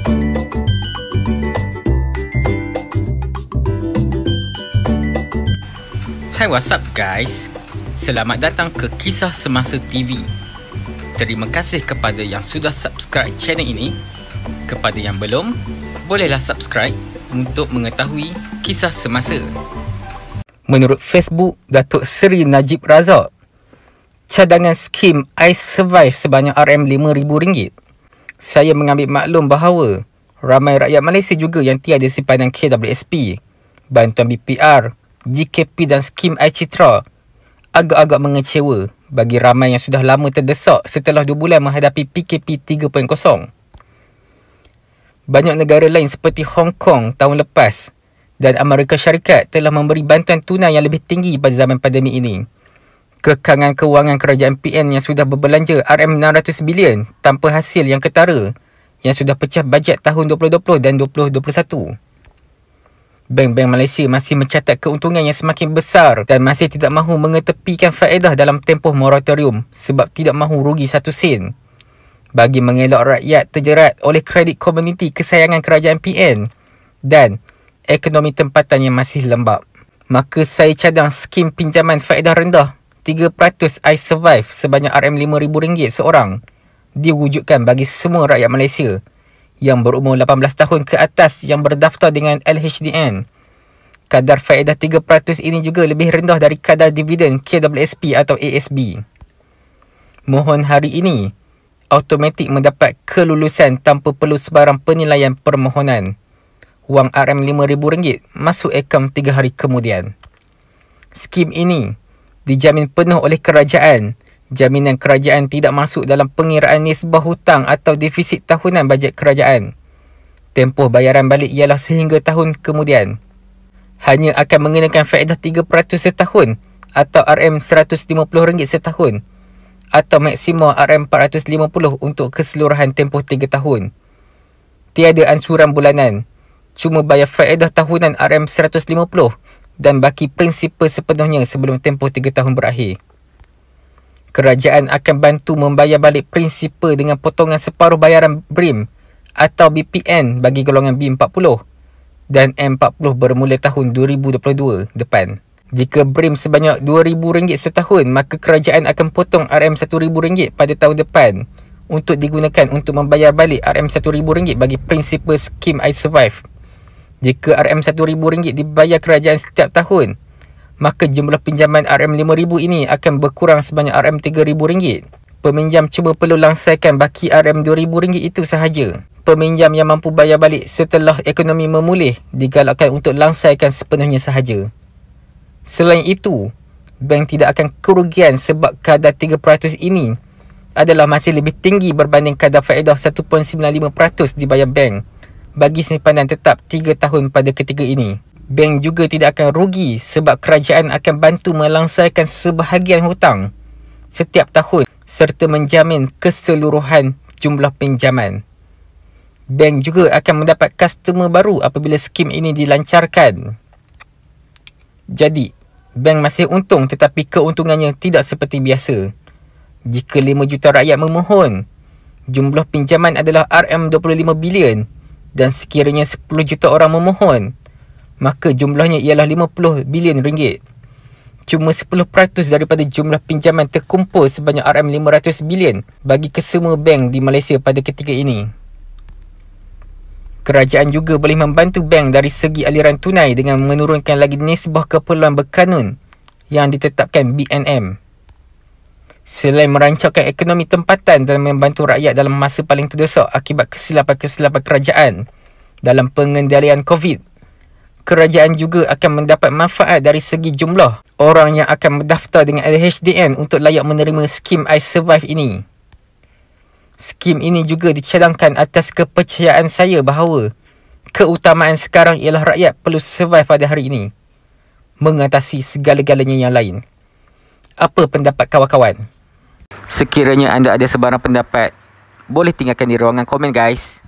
Hai, what's up guys? Selamat datang ke Kisah Semasa TV. Terima kasih kepada yang sudah subscribe channel ini. Kepada yang belum, bolehlah subscribe untuk mengetahui kisah semasa. Menurut Facebook Datuk Seri Najib Razak, cadangan skim I Survive sebanyak RM5,000. Saya mengambil maklum bahawa ramai rakyat Malaysia juga yang tiada simpanan KWSP, bantuan BPR, GKP dan skim I Citra agak-agak mengecewa bagi ramai yang sudah lama terdesak setelah 2 bulan menghadapi PKP 3.0. Banyak negara lain seperti Hong Kong tahun lepas dan Amerika Syarikat telah memberi bantuan tunai yang lebih tinggi pada zaman pandemik ini. Kekangan kewangan kerajaan PN yang sudah berbelanja RM600 bilion tanpa hasil yang ketara yang sudah pecah bajet tahun 2020 dan 2021. Bank-bank Malaysia masih mencatat keuntungan yang semakin besar dan masih tidak mahu mengetepikan faedah dalam tempoh moratorium sebab tidak mahu rugi 1 sen. Bagi mengelak rakyat terjerat oleh kredit komuniti kesayangan kerajaan PN dan ekonomi tempatan yang masih lembab, maka saya cadang skim pinjaman faedah rendah 3% I Survive sebanyak RM5,000 seorang diwujudkan bagi semua rakyat Malaysia yang berumur 18 tahun ke atas yang berdaftar dengan LHDN. Kadar faedah 3% ini juga lebih rendah dari kadar dividen KWSP atau ASB. Mohon hari ini automatik mendapat kelulusan tanpa perlu sebarang penilaian permohonan. Wang RM5,000 masuk akaun 3 hari kemudian. Skim ini dijamin penuh oleh kerajaan. Jaminan kerajaan tidak masuk dalam pengiraan nisbah hutang atau defisit tahunan bajet kerajaan. Tempoh bayaran balik ialah sehingga tahun kemudian. Hanya akan mengenakan faedah 3% setahun atau RM150 setahun atau maksima RM450 untuk keseluruhan tempoh 3 tahun. Tiada ansuran bulanan. Cuma bayar faedah tahunan RM150 dan baki prinsipal sepenuhnya sebelum tempoh 3 tahun berakhir. Kerajaan akan bantu membayar balik prinsipal dengan potongan separuh bayaran BRIM atau BPN bagi golongan B40 dan M40 bermula tahun 2022 depan. Jika BRIM sebanyak RM2,000 setahun, maka kerajaan akan potong RM1,000 pada tahun depan untuk digunakan untuk membayar balik RM1,000 bagi prinsipal skim I Survive. Jika RM1,000 dibayar kerajaan setiap tahun, maka jumlah pinjaman RM5,000 ini akan berkurang sebanyak RM3,000. Peminjam cuma perlu langsaikan baki RM2,000 itu sahaja. Peminjam yang mampu bayar balik setelah ekonomi memulih digalakkan untuk langsaikan sepenuhnya sahaja. Selain itu, bank tidak akan kerugian sebab kadar 3% ini adalah masih lebih tinggi berbanding kadar faedah 1.95% dibayar bank bagi simpanan tetap 3 tahun pada ketika ini. Bank juga tidak akan rugi sebab kerajaan akan bantu melangsaikan sebahagian hutang setiap tahun serta menjamin keseluruhan jumlah pinjaman. Bank juga akan mendapat customer baru apabila skim ini dilancarkan. Jadi, bank masih untung tetapi keuntungannya tidak seperti biasa. Jika 5 juta rakyat memohon, jumlah pinjaman adalah RM25 bilion dan sekiranya 10 juta orang memohon, maka jumlahnya ialah RM50 bilion. Cuma 10% daripada jumlah pinjaman terkumpul sebanyak RM500 bilion bagi kesemua bank di Malaysia pada ketika ini. Kerajaan juga boleh membantu bank dari segi aliran tunai dengan menurunkan lagi nisbah keperluan berkanun yang ditetapkan BNM. Selain merancangkan ekonomi tempatan dan membantu rakyat dalam masa paling terdesak akibat kesilapan-kesilapan kerajaan dalam pengendalian COVID, kerajaan juga akan mendapat manfaat dari segi jumlah orang yang akan mendaftar dengan LHDN untuk layak menerima skim I Survive ini. Skim ini juga dicadangkan atas kepercayaan saya bahawa keutamaan sekarang ialah rakyat perlu survive pada hari ini mengatasi segala-galanya yang lain. Apa pendapat kawan-kawan? Sekiranya anda ada sebarang pendapat, boleh tinggalkan di ruangan komen guys.